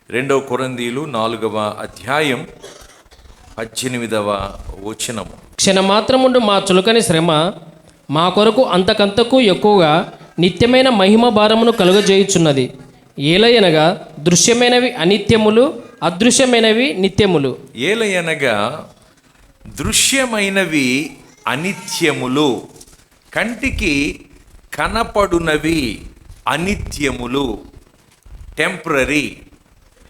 2 కొరింథీయులు 4వ అధ్యాయం 18వ వచనము. క్షణమాత్రముండు మా చులకని శ్రమ మా కొరకు అంతకంతకు ఎక్కువగా నిత్యమైన మహిమ భారమును కలుగజేయుచున్నది. ఏలయనగా దృశ్యమైనవి అనిత్యములు, అదృశ్యమైనవి నిత్యములు. ఏలయనగా దృశ్యమైనవి అనిత్యములు, కంటికి కనపడునవి అనిత్యములు, టెంపరరీ,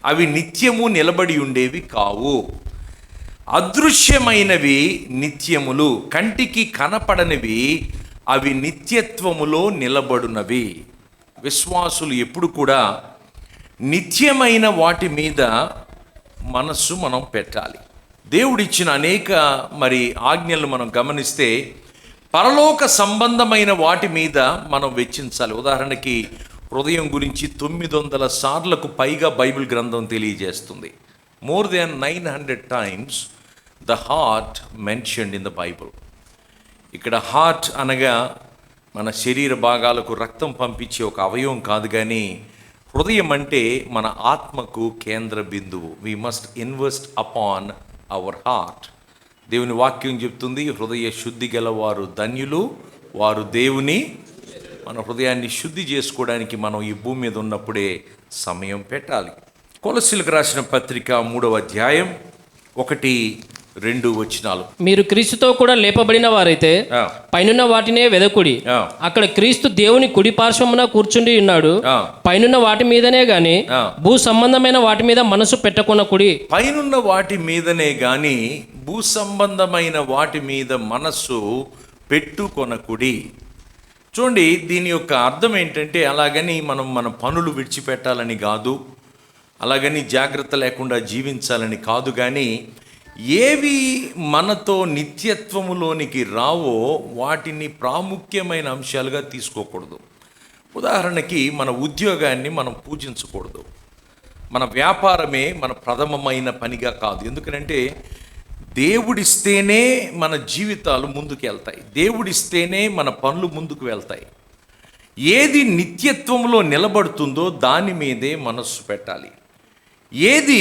అవి నిత్యము నిలబడి ఉండేవి కావు. అదృశ్యమైనవి నిత్యములు, కంటికి కనపడనివి అవి నిత్యత్వములో నిలబడునవి. విశ్వాసులు ఎప్పుడు కూడా నిత్యమైన వాటి మీద మనస్సు మనం పెట్టాలి. దేవుడిచ్చిన అనేక ఆజ్ఞలు మనం గమనిస్తే పరలోక సంబంధమైన వాటి మీద మనం వెచ్చించాలి. ఉదాహరణకి హృదయం గురించి 900 సార్లకు పైగా బైబిల్ గ్రంథం తెలియజేస్తుంది. More than 900 times the heart mentioned in the Bible. ఇక్కడ హార్ట్ అనగా మన శరీర భాగాలకు రక్తం పంపించే ఒక అవయవం కాదు, కానీ హృదయం అంటే మన ఆత్మకు కేంద్ర బిందువు. We must invest upon our heart. దేవుని వాక్యం చెప్తుంది, హృదయ శుద్ధి గలవారు ధన్యులు, వారు దేవుని. మన హృదయాన్ని శుద్ధి చేసుకోవడానికి మనం ఈ భూమి మీద ఉన్నప్పుడే సమయం పెట్టాలి. కొలస్సీలకు రాసిన పత్రిక 3వ అధ్యాయం 1-2 వచనాలు. మీరు క్రీస్తుతో కూడా లేపబడిన వారైతే పైనున్న వాటినే వెదకుడి. అక్కడ క్రీస్తు దేవుని కుడి పార్శ్వమున కూర్చుండి ఉన్నాడు. పైనున్న వాటి మీదనే గాని భూ సంబంధమైన వాటి మీద మనసు పెట్టుకొనకుడి. పైనున్న వాటి మీదనే గాని భూ సంబంధమైన వాటి మీద మనస్సు పెట్టుకొనకుడి. చూడండి, దీని యొక్క అర్థం ఏంటంటే, అలాగని మనం మన పనులు విడిచిపెట్టాలని కాదు, అలాగని జాగ్రత్త లేకుండా జీవించాలని కాదు, కానీ ఏవి మనతో నిత్యత్వములోనికి రావో వాటిని ప్రాముఖ్యమైన అంశాలుగా తీసుకోకూడదు. ఉదాహరణకి మన ఉద్యోగాన్ని మనం పూజించకూడదు, మన వ్యాపారమే మన ప్రథమమైన పనిగా కాదు. ఎందుకంటే దేవుడిస్తేనే మన జీవితాలు ముందుకు వెళ్తాయి, దేవుడిస్తేనే మన పనులు ముందుకు వెళ్తాయి. ఏది నిత్యత్వంలో నిలబడుతుందో దాని మీదే మనస్సు పెట్టాలి. ఏది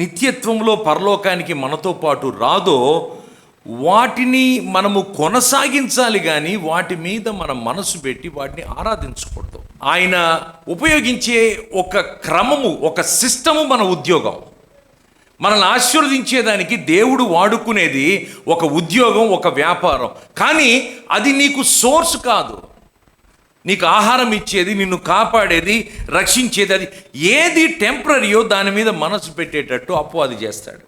నిత్యత్వంలో పరలోకానికి మనతో పాటు రాదో వాటిని మనము కొనసాగించాలి, కానీ వాటి మీద మన మనసు పెట్టి వాటిని ఆరాధించకూడదు. ఆయన ఉపయోగించే ఒక క్రమము, ఒక సిస్టము మన ఉద్యోగం. మనల్ని ఆశీర్వదించేదానికి దేవుడు వాడుకునేది ఒక ఉద్యోగం, ఒక వ్యాపారం. కానీ అది నీకు సోర్స్ కాదు. నీకు ఆహారం ఇచ్చేది, నిన్ను కాపాడేది, రక్షించేది, అది ఏది టెంపరరీయో దాని మీద మనసు పెట్టేటట్టు అపవాది చేస్తాడు.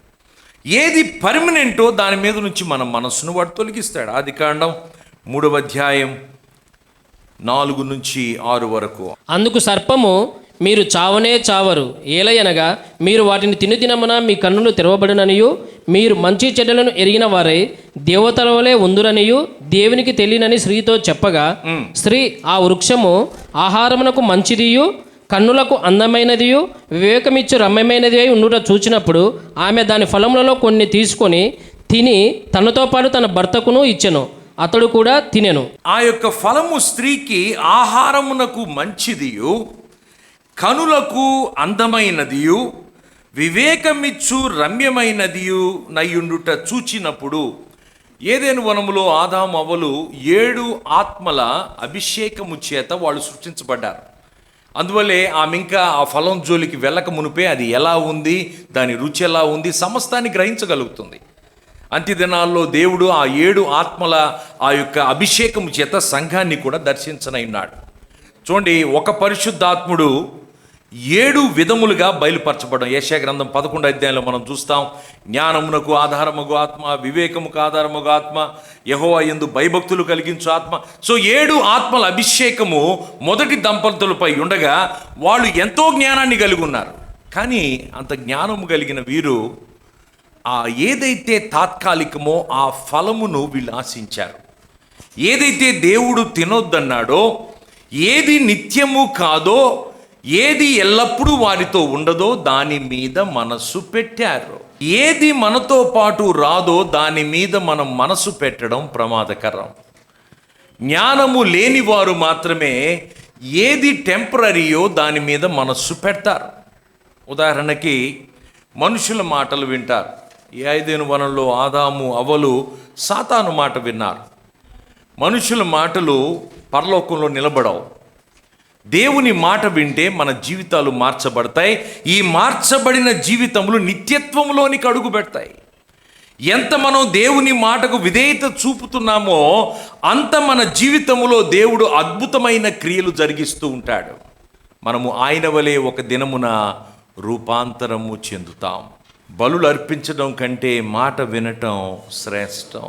ఏది పర్మనెంటో దాని మీద నుంచి మన మనస్సును వాడు తొలగిస్తాడు. ఆదికాండం 3వ అధ్యాయం 4-6 వరకు. అందుకు సర్పము, మీరు చావనే చావరు, ఏలయనగా మీరు వాటిని తినుదినమున మీ కన్నులు తెరవబడుననియు మీరు మంచి చెడ్డలను ఎరిగిన వారై దేవతల వలె ఉందురనియు దేవునికి తెలియనని స్త్రీతో చెప్పగా, స్త్రీ ఆ వృక్షము ఆహారమునకు మంచిదియు కన్నులకు అందమైనదియు వివేకమిచ్చు రమ్యమైనది అయి ఉండుట చూచినప్పుడు ఆమె దాని ఫలములలో కొన్ని తీసుకొని తిని తనతో పాటు తన భర్తకును ఇచ్చెను. అతడు కూడా తినెను. ఆ యొక్క ఫలము స్త్రీకి ఆహారమునకు మంచిదియు కనులకు అందమైనదియు వివేకమిచ్చు రమ్యమైనదియు నయ్యుండుట చూచినప్పుడు. ఏదెను వనములో ఆదాము అవ్వలు 7 ఆత్మల అభిషేకము చేత వాళ్ళు సృష్టించబడ్డారు. అందువల్లే ఆమె ఇంకా ఆ ఫలం జోలికి వెళ్ళక మునిపే అది ఎలా ఉంది, దాని రుచి ఎలా ఉంది, సమస్తాన్ని గ్రహించగలుగుతుంది. అంత్యదినాల్లో దేవుడు ఆ 7 ఆత్మల ఆ యొక్క అభిషేకము చేత సంఘాన్ని కూడా దర్శించనన్నాడు. చూడండి, ఒక పరిశుద్ధాత్ముడు 7 విధములుగా బయలుపరచబడడం యెషయా గ్రంథం 11వ అధ్యాయంలో మనం చూస్తాం. జ్ఞానమునకు ఆధారముగు ఆత్మ, వివేకముకు ఆధారముగు ఆత్మ, యెహోవా యందు భయభక్తులు కలిగించు ఆత్మ. సో 7 ఆత్మల అభిషేకము మొదటి దంపతులపై ఉండగా వాళ్ళు ఎంతో జ్ఞానాన్ని కలిగి ఉన్నారు. కానీ అంత జ్ఞానము కలిగిన వీరు ఏదైతే తాత్కాలికమో ఆ ఫలమును వీళ్ళు ఆశించారు. ఏదైతే దేవుడు తినొద్దన్నాడో, ఏది నిత్యము కాదో, ఏది ఎల్లప్పుడూ వారితో ఉండదో దాని మీద మనస్సు పెట్టారు. ఏది మనతో పాటు రాదో దాని మీద మనం మనసు పెట్టడం ప్రమాదకరం. జ్ఞానము లేని వారు మాత్రమే ఏది టెంపరరీయో దాని మీద మనస్సు పెడతారు. ఉదాహరణకి మనుషుల మాటలు వింటారు. ఈ ఐదేను వనంలో ఆదాము అవ్వలు సాతాను మాట విన్నారు. మనుషుల మాటలు పరలోకంలో నిలబడవు. దేవుని మాట వింటే మన జీవితాలు మార్చబడతాయి. ఈ మార్చబడిన జీవితములు నిత్యత్వంలోనికి అడుగు పెడతాయి. ఎంత మనం దేవుని మాటకు విధేయత చూపుతున్నామో అంత మన జీవితంలో దేవుడు అద్భుతమైన క్రియలు జరిగిస్తూ ఉంటాడు. మనము ఆయన వలె ఒక దినమున రూపాంతరము చెందుతాం. బలులు అర్పించడం కంటే మాట వినటం శ్రేష్టం.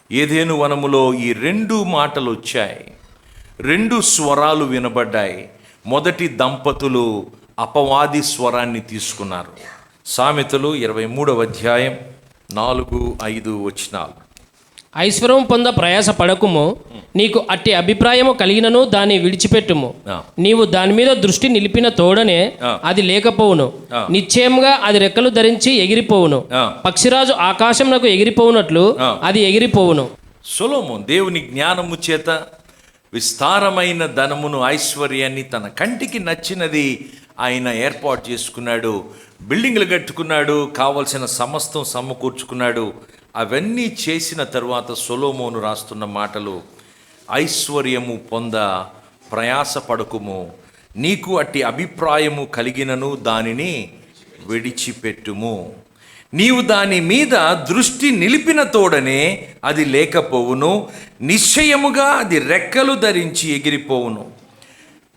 ఏదేను వనములో ఈ 2 మాటలు వచ్చాయి, 2 స్వరాలు వినబడ్డాయి. మొదటి దంపతులు అపవాది స్వరాన్ని తీసుకున్నారు. సామెతలు 23వ అధ్యాయం 4-5 వచనాలు. ఐశ్వర్యం పొంద ప్రయాస పడకుము, నీకు అట్టి అభిప్రాయము కలిగినను దాన్ని విడిచిపెట్టుము. నీవు దాని మీద దృష్టి నిలిపిన తోడనే అది లేకపోవును, నిశ్చయముగా అది రెక్కలు ధరించి ఎగిరిపోవును. పక్షిరాజు ఆకాశమునకు ఎగిరిపోవునట్లు అది ఎగిరిపోవును. సొలొమోను దేవుని జ్ఞానము చేత విస్తారమైన ధనమును, ఐశ్వర్యాన్ని, తన కంటికి నచ్చినది ఆయన ఏర్పాటు చేసుకున్నాడు. బిల్డింగ్లు కట్టుకున్నాడు, కావలసిన సమస్తం సమకూర్చుకున్నాడు. అవన్నీ చేసిన తరువాత సొలొమోను రాస్తున్న మాటలు, ఐశ్వర్యము పొంద ప్రయాసపడకుము, నీకు అట్టి అభిప్రాయము కలిగినను దానిని విడిచిపెట్టుము. నీవు దాని మీద దృష్టి నిలిపిన తోడనే అది లేకపోవును, నిశ్చయముగా అది రెక్కలు ధరించి ఎగిరిపోవును.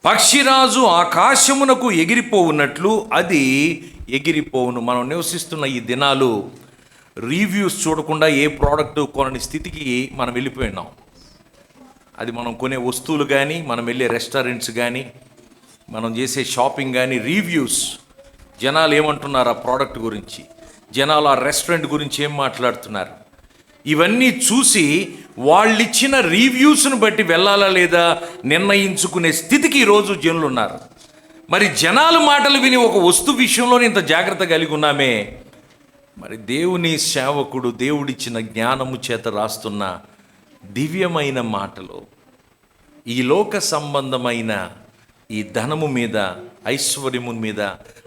పక్షిరాజు ఆకాశమునకు ఎగిరిపోవునట్లు అది ఎగిరిపోవును. మనం నివసిస్తున్న ఈ దినాలు రివ్యూస్ చూడకుండా ఏ ప్రోడక్ట్ కొనని స్థితికి మనం వెళ్ళిపోయినాం. అది మనం కొనే వస్తువులు కానీ, మనం వెళ్ళే రెస్టారెంట్స్ కానీ, మనం చేసే షాపింగ్ కానీ, రివ్యూస్, జనాలు ఏమంటున్నారు ఆ ప్రోడక్ట్ గురించి, జనాలు ఆ రెస్టారెంట్ గురించి ఏం మాట్లాడుతున్నారు, ఇవన్నీ చూసి వాళ్ళిచ్చిన రివ్యూస్ను బట్టి వెళ్ళాలా లేదా నిర్ణయించుకునే స్థితికి ఈరోజు జనులు ఉన్నారు. మరి జనాల మాటలు విని ఒక వస్తువు విషయంలోనే ఇంత జాగ్రత్త కలిగి ఉన్నామే, మరి దేవుని సేవకుడు దేవుడిచ్చిన జ్ఞానము చేత రాస్తున్న దివ్యమైన మాటలు, ఈ లోక సంబంధమైన ఈ ధనము మీద, ఐశ్వర్యము మీద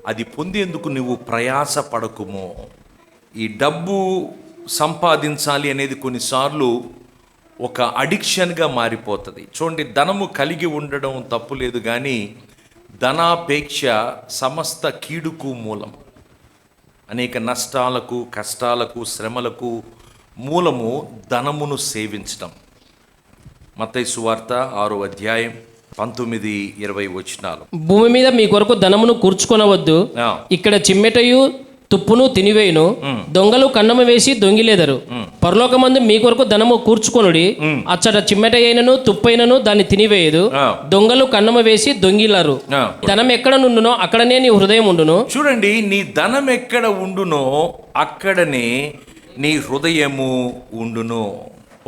అది పొందేందుకు నువ్వు ప్రయాస పడకుము. ఈ డబ్బు సంపాదించాలి అనేది కొన్నిసార్లు ఒక అడిక్షన్గా మారిపోతుంది. చూడండి, ధనము కలిగి ఉండడం తప్పు లేదు, కానీ ధనాపేక్ష సమస్త కీడుకు మూలం. అనేక నష్టాలకు, కష్టాలకు, శ్రమలకు మూలము ధనమును సేవించడం. మత్తయి సువార్త 6వ అధ్యాయం 19-20 వచనాలు. భూమి మీద మీ కొరకు ధనమును కూర్చుకొనవద్దు, ఇక్కడ చిమ్మెటయు తుప్పును తినివేయును, దొంగలు కన్నము వేసి దొంగిలేదరు. పరలోకమందు మీ కొరకు ధనము కూర్చుకొనుడి, అచ్చట చిమ్మెటైనను తుప్పైనను దాన్ని తినివేయదు, దొంగలు కన్నము వేసి దొంగిలరు. ధనం ఎక్కడ నుండునో అక్కడనే నీ హృదయం ఉండును. చూడండి, నీ ధనం ఎక్కడ ఉండునో అక్కడనే నీ హృదయము ఉండును.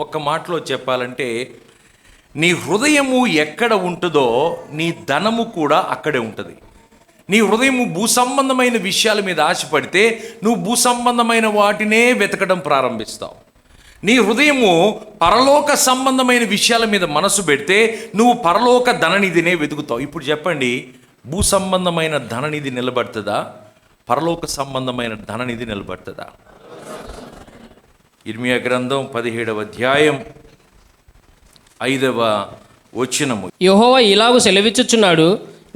ఒక్క మాటలో చెప్పాలంటే, నీ హృదయము ఎక్కడ ఉంటుందో నీ ధనము కూడా అక్కడే ఉంటుంది. నీ హృదయము భూసంబంధమైన విషయాల మీద ఆశపడితే నువ్వు భూసంబంధమైన వాటినే వెతకడం ప్రారంభిస్తావు. నీ హృదయము పరలోక సంబంధమైన విషయాల మీద మనసు పెడితే నువ్వు పరలోక ధననిధినే వెతుకుతావు. ఇప్పుడు చెప్పండి, భూ సంబంధమైన ధననిధి నిలబడుతుందా, పరలోక సంబంధమైన ధననిధి నిలబడుతుందా? ఇర్మియా గ్రంథం 17వ అధ్యాయం 5వ వచనము. యెహోవా ఇలాగు సెలవిచ్చుచున్నాడు,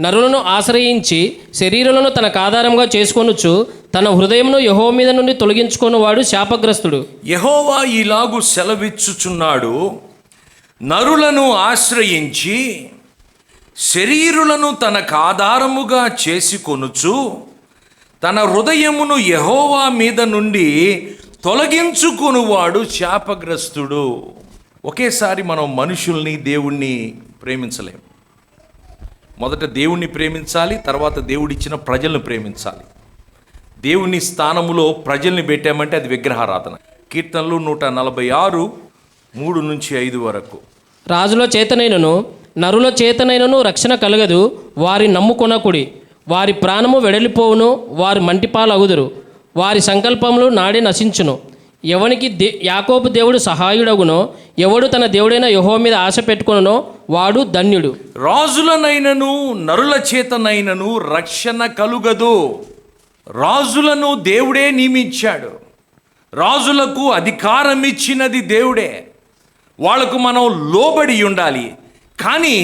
నరులను ఆశ్రయించి శరీరులను తనకు ఆధారంగా చేసుకొనుచు తన హృదయమును యెహోవా మీద నుండి తొలగించుకొనువాడు శాపగ్రస్తుడు. యెహోవా ఇలాగు సెలవిచ్చుచున్నాడు, నరులను ఆశ్రయించి శరీరులను తనకు ఆధారముగా చేసుకొనుచు తన హృదయమును యెహోవా మీద నుండి తొలగించుకొనువాడు శాపగ్రస్తుడు. ఒకేసారి మనం మనుషుల్ని, దేవుణ్ణి ప్రేమించలేము. మొదట దేవుణ్ణి ప్రేమించాలి, తర్వాత దేవుడిచ్చిన ప్రజలను ప్రేమించాలి. దేవుని స్థానములో ప్రజల్ని పెట్టామంటే అది విగ్రహారాధన. కీర్తనలు 146 3-5 వరకు. రాజుల చేతనైనను నరుల చేతనైనను రక్షణ కలగదు, వారి నమ్ముకొనకుడి. వారి ప్రాణము వెడలిపోవును, వారి మంటిపాలగుదురు. వారి సంకల్పములు నాడే నశించును. ఎవనికి యాకోబు దేవుడు సహాయుడగునో, ఎవడు తన దేవుడైన యెహోవా మీద ఆశ పెట్టుకొనునో వాడు ధన్యుడు. రాజులనైనను నరుల చేతనైనను రక్షణ కలుగదు. రాజులను దేవుడే నియమించాడు. రాజులకు అధికారం ఇచ్చినది దేవుడే. వాళ్లకు మనం లోబడి ఉండాలి. కానీ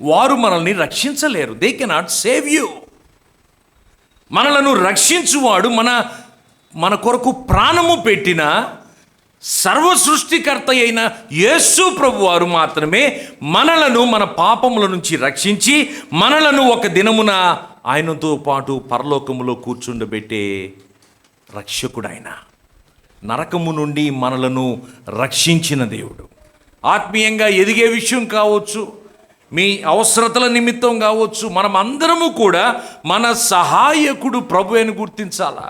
వారు మనల్ని రక్షించలేరు. They cannot save you. మనలను రక్షించువాడు మన కొరకు ప్రాణము పెట్టిన సర్వ సృష్టికర్త అయిన యేసు ప్రభు వారు మాత్రమే మనలను మన పాపముల నుంచి రక్షించి మనలను ఒక దినమున ఆయనతో పాటు పరలోకములో కూర్చుండబెట్టే రక్షకుడైన, నరకము నుండి మనలను రక్షించిన దేవుడు. ఆత్మీయంగా ఎదిగే విషయం కావచ్చు, మీ అవసరతల నిమిత్తం కావచ్చు, మనం అందరము కూడా మన సహాయకుడు ప్రభు అని గుర్తించాలా.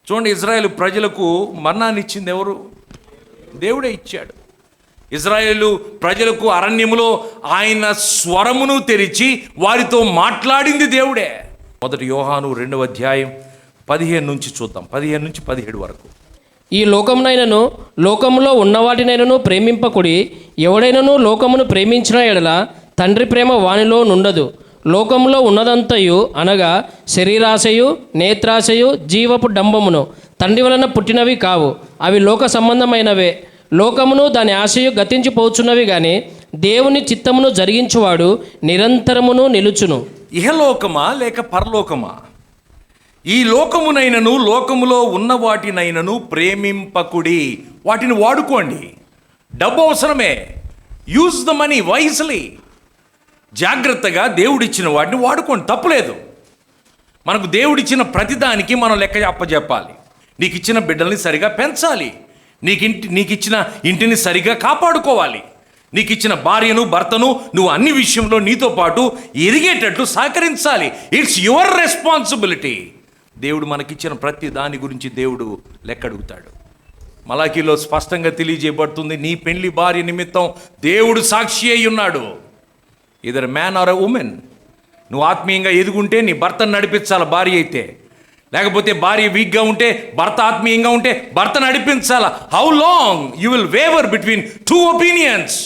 చూడండి, ఇజ్రాయేలు ప్రజలకు మన్నానిచ్చింది ఎవరు? దేవుడే ఇచ్చాడు. ఇజ్రాయేలు ప్రజలకు అరణ్యములో ఆయన స్వరమును తెరిచి వారితో మాట్లాడింది దేవుడే. మొదటి యోహాను 2వ అధ్యాయం 15 నుంచి చూద్దాం, 15 నుంచి 17 వరకు. ఈ లోకమునైనను లోకములో ఉన్నవాటినైనను ప్రేమింపకుడి. ఎవడైనను లోకమును ప్రేమించిన ఎడల తండ్రి ప్రేమ వానిలో నుండదు. లోకములో ఉన్నదంతయు అనగా శరీరాశయు, నేత్రాశయు, జీవపు డంబమును తండ్రి వలన పుట్టినవి కావు. అవి లోక సంబంధమైనవే. లోకమును దాని ఆశయు గతించిపోచున్నవి గాని దేవుని చిత్తమును జరిగించువాడు నిరంతరమును నిలుచును. ఇహలోకమా లేక పరలోకమా? ఈ లోకమునైనను లోకములో ఉన్న వాటినైనను ప్రేమింపకుడి. వాటిని వాడుకోండి. డబ్బు అవసరమే. Use the money wisely. జాగ్రత్తగా దేవుడిచ్చిన వాటిని వాడుకోండి, తప్పులేదు. మనకు దేవుడిచ్చిన ప్రతిదానికి మనం లెక్క అప్పచెప్పాలి. నీకు ఇచ్చిన బిడ్డల్ని సరిగా పెంచాలి. నీకు ఇచ్చిన ఇంటిని సరిగా కాపాడుకోవాలి. నీకు ఇచ్చిన భార్యను, భర్తను నువ్వు అన్ని విషయంలో నీతో పాటు ఎదిగేటట్లు సహకరించాలి. It's your responsibility. దేవుడు మనకిచ్చిన ప్రతి దాని గురించి దేవుడు లెక్క అడుగుతాడు. మలాకీలో స్పష్టంగా తెలియజేయబడుతుంది, నీ పెళ్లి భార్య నిమిత్తం దేవుడు సాక్షి అయి ఉన్నాడు. Either man or a woman. నువ్వు ఆత్మీయంగా ఎదుగుంటే నీ భర్తను నడిపించాలి భార్య అయితే. లేకపోతే భార్య వీక్గా ఉంటే, భర్త ఆత్మీయంగా ఉంటే భర్త నడిపించాలా. How long you will waver between two opinions?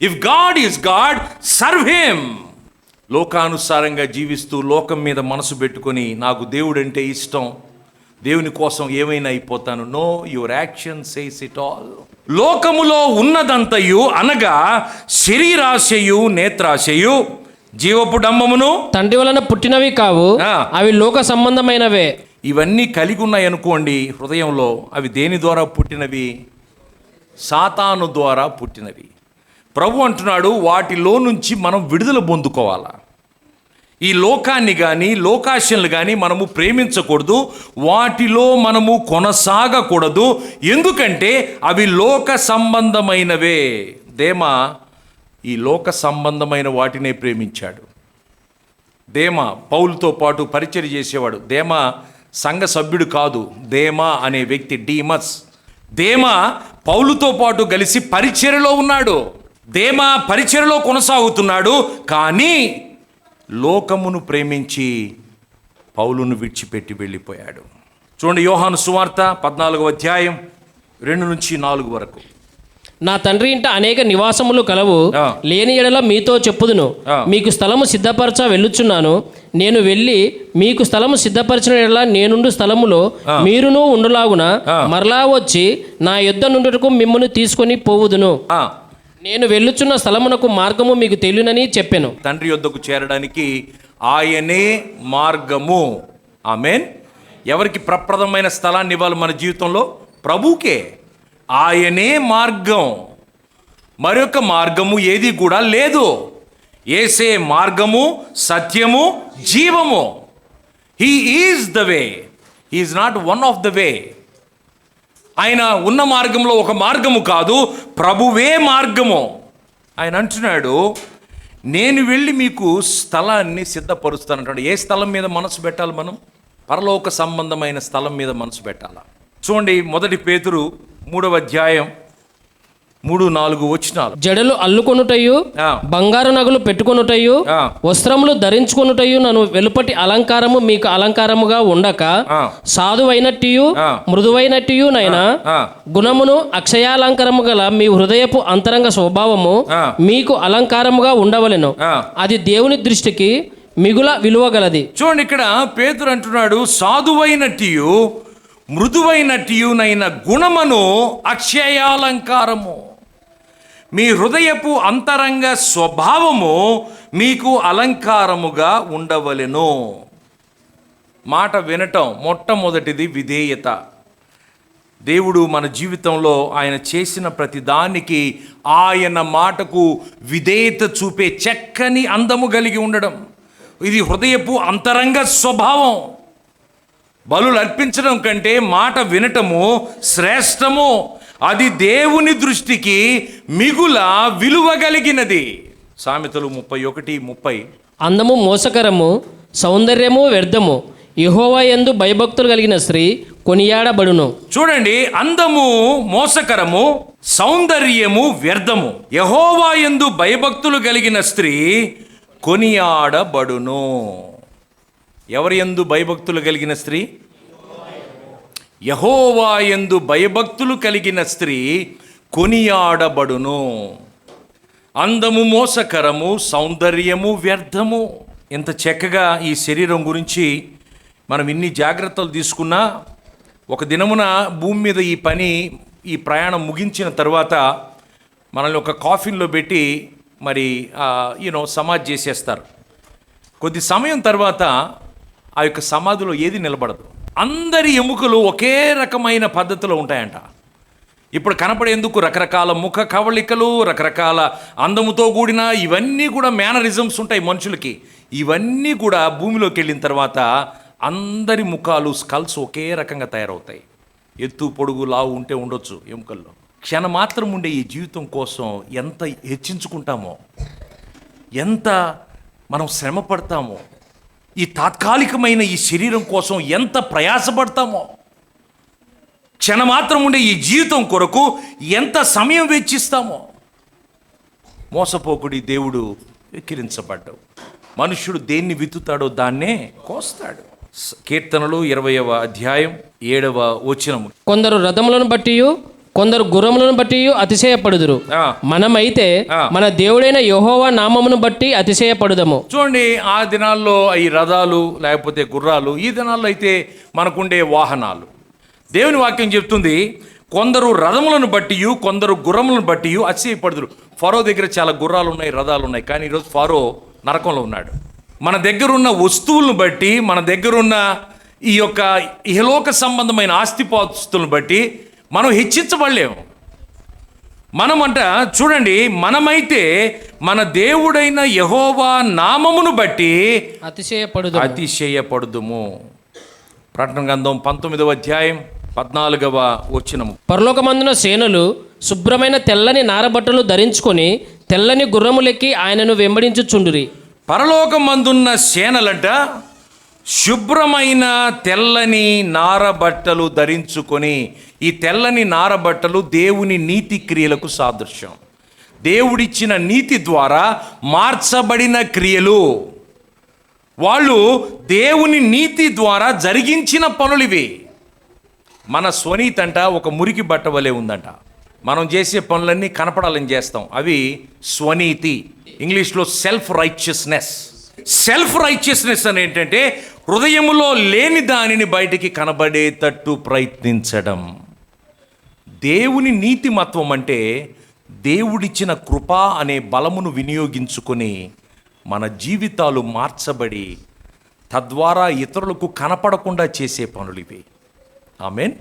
If God is God, serve him. లోకానుసారంగా జీవిస్తూ లోకం మీద మనసు పెట్టుకొని నాకు దేవుడు అంటే ఇష్టం, దేవుని కోసం ఏమైనా అయిపోతాను. No, your action says it all. లోకములో ఉన్నదంతయు అనగా శరీరాశయు, నేత్రాశయు, జీవపు డంబమును తండ్రి వలన పుట్టినవి కావు. అవి లోక సంబంధమైనవే. ఇవన్నీ కలిగి ఉన్నాయి అనుకోండి హృదయంలో. అవి దేని ద్వారా పుట్టినవి? సాతాను ద్వారా పుట్టినవి. ప్రభు అంటున్నాడు, వాటిలో నుంచి మనం విడుదల పొందుకోవాలా. ఈ లోకాన్ని కానీ లోకాశలు కానీ మనము ప్రేమించకూడదు. వాటిలో మనము కొనసాగకూడదు. ఎందుకంటే అవి లోక సంబంధమైనవే. దేమా ఈ లోక సంబంధమైన వాటినే ప్రేమించాడు. దేమా పౌలుతో పాటు పరిచర్య చేసేవాడు. దేమా సంఘ సభ్యుడు కాదు. దేమా అనే వ్యక్తి, డీమస్. దేమా పౌలుతో పాటు కలిసి పరిచర్యలో ఉన్నాడు. దేమా పరిచర్యలో కొనసాగుతున్నాడు. కానీ లోకమును ప్రేమించి పౌలును విడిచిపెట్టి వెళ్ళిపోయాడు. చూడండి, యోహాను సువార్త 14వ అధ్యాయం 2 నుంచి 4 వరకు. నా తండ్రి ఇంట అనేక నివాసములు కలవు. లేని ఎడల మీతో చెప్పుదును. మీకు స్థలము సిద్ధపరచ వెళ్ళుచున్నాను. నేను వెళ్ళి మీకు స్థలము సిద్ధపరచిన ఎడల నేనుండు స్థలములో మీరును ఉండులాగున మరలా వచ్చి నా యొద్ద నుండుటకు మిమ్మల్ని తీసుకొని పోవుదును. నేను వెళ్ళుచున్న స్థలమునకు మార్గము మీకు తెలియనని చెప్పాను. తండ్రి యొద్దకు చేరడానికి ఆయనే మార్గము. ఆమేన్. ఎవరికి ప్రప్రదమైన స్థలాన్ని ఇవ్వాలి మన జీవితంలో? ప్రభుకే. ఆయనే మార్గం. మరొక మార్గము ఏది కూడా లేదు. యేసే మార్గము, సత్యము, జీవము. He is the way. He is not one of the way. ఆయన ఉన్న మార్గంలో ఒక మార్గము కాదు, ప్రభువే మార్గము. ఆయన అంటున్నాడు, నేను వెళ్ళి మీకు స్థలాన్ని సిద్ధపరుస్తానంటాడు. ఏ స్థలం మీద మనసు పెట్టాలి మనం? పరలోక సంబంధమైన స్థలం మీద మనసు పెట్టాలి. చూడండి, 1 పేతురు 3వ అధ్యాయం 3-4 వచనాలు. జడలు అల్లుకొనుటయు, బంగారు నగలు పెట్టుకొనుటయు, వస్త్రములు ధరించుకొనుటయు నన్ను వెలుపటి అలంకారము మీకు అలంకారముగా ఉండక సాధువైనట్టు మృదువైనట్టు నైనా గుణమును అక్షయాలంకారము గల మీ హృదయపు అంతరంగ స్వభావము మీకు అలంకారముగా ఉండవలెను. అది దేవుని దృష్టికి మిగుల విలువ గలది. చూడండి, ఇక్కడ పేతురు అంటున్నాడు, సాధువైనట్టియు మృదువైనట్టియునైన గుణమును అక్షయాలంకారము, మీ హృదయపు అంతరంగ స్వభావము మీకు అలంకారముగా ఉండవలెను. మాట వినటం మొట్టమొదటిది విధేయత. దేవుడు మన జీవితంలో ఆయన చేసిన ప్రతి దానికి ఆయన మాటకు విధేయత చూపే చక్కని అందము కలిగి ఉండడం, ఇది హృదయపు అంతరంగ స్వభావం. బలులు అర్పించడం కంటే మాట వినటము శ్రేష్టము. అది దేవుని దృష్టికి మిగుల విలువ కలిగినది. సామెతలు 31:30. అందము మోసకరము, సౌందర్యము వ్యర్థము, యెహోవా యందు భయభక్తులు కలిగిన స్త్రీ కొనియాడబడును. చూడండి, అందము మోసకరము, సౌందర్యము వ్యర్థము, యెహోవా యందు భయభక్తులు కలిగిన స్త్రీ కొనియాడబడును. ఎవరి యందు భయభక్తులు కలిగిన స్త్రీ? యెహోవా యందు భయభక్తులు కలిగిన స్త్రీ కొనియాడబడును. అందము మోసకరము, సౌందర్యము వ్యర్థము. ఇంత చక్కగా ఈ శరీరం గురించి మనం ఇన్ని జాగ్రత్తలు తీసుకున్నా, ఒక దినమున భూమి మీద ఈ ప్రయాణం ముగించిన తర్వాత మనల్ని ఒక కాఫిన్లో పెట్టి మరి సమాధి చేసేస్తారు. కొద్ది సమయం తర్వాత ఆ యొక్క సమాధిలో ఏది నిలబడదు. అందరి ఎముకలు ఒకే రకమైన పద్ధతిలో ఉంటాయంట. ఇప్పుడు కనపడేందుకు రకరకాల ముఖ కవళికలు, రకరకాల అందముతో కూడిన ఇవన్నీ కూడా మేనరిజమ్స్ ఉంటాయి మనుషులకి. ఇవన్నీ కూడా భూమిలోకి వెళ్ళిన తర్వాత అందరి ముఖాలు, స్కల్స్ ఒకే రకంగా తయారవుతాయి. ఎత్తు పొడుగు లావు ఉంటే ఉండొచ్చు ఎముకల్లో. క్షణమాత్రం ఉండే ఈ జీవితం కోసం ఎంత హెచ్చించుకుంటామో, ఎంత మనం శ్రమ పడతామో, ఈ తాత్కాలికమైన ఈ శరీరం కోసం ఎంత ప్రయాసపడతామో, క్షణమాత్రం ఉండే ఈ జీవితం కొరకు ఎంత సమయం వెచ్చిస్తామో. మోసపోకుడి, దేవుడు వెక్కిరించబడ్డావు. మనుష్యుడు దేన్ని విత్తుతాడో దాన్నే కోస్తాడు. కీర్తనలు 20:7. కొందరు రథములను బట్టి కొందరు గుర్రములను బట్టి అతిశయపడుదురు, మనమైతే మన దేవుడైన యెహోవా నామమును బట్టి అతిశయపడుదము. చూడండి, ఆ దినాల్లో ఈ రథాలు లేకపోతే గుర్రాలు, ఈ దినాల్లో అయితే మనకుండే వాహనాలు. దేవుని వాక్యం చెప్తుంది, కొందరు రథములను బట్టి కొందరు గుర్రములను బట్టి అతిశయపడుదురు. ఫరో దగ్గర చాలా గుర్రాలు ఉన్నాయి, రథాలు ఉన్నాయి, కానీ ఈరోజు ఫరో నరకంలో ఉన్నాడు. మన దగ్గరున్న వస్తువులను బట్టి, మన దగ్గరున్న ఈ యొక్క ఇహలోక సంబంధమైన ఆస్తిపాస్తులను బట్టి మనం హెచ్చించబడలేము. చూడండి, మనమైతే మన దేవుడైన యెహోవా నామమును బట్టి అతిశయపడుదుము. ప్రకటన గ్రంథం 19:14. పరలోకమందున సేనలు శుభ్రమైన తెల్లని నారబట్టలు ధరించుకొని తెల్లని గుర్రములెక్కి ఆయనను వెంబడించుచుండురి. పరలోకమందున్న సేనలంట శుభ్రమైన తెల్లని నారబట్టలు ధరించుకొని, ఈ తెల్లని నారబట్టలు దేవుని నీతి క్రియలకు సాదృశ్యం. దేవుడిచ్చిన నీతి ద్వారా మార్చబడిన క్రియలు. వాళ్ళు దేవుని నీతి ద్వారా జరిగించిన పనులివి. మన స్వనీతి అంట ఒక మురికి బట్ట వలె ఉందంట. మనం చేసే పనులన్నీ కనపడాలని చేస్తాం, అవి స్వనీతి. ఇంగ్లీష్లో సెల్ఫ్ రైచియస్నెస్. సెల్ఫ్ రైచియస్నెస్ అని ఏంటంటే హృదయములో లేని దానిని బయటికి కనబడేటట్టు ప్రయత్నించడం. దేవుని నీతిమత్వం అంటే దేవుడిచ్చిన కృప అనే బలమును వినియోగించుకొని మన జీవితాలు మార్చబడి తద్వారా ఇతరులకు కనపడకుండా చేసే పనులు ఇవి. ఆమేన్.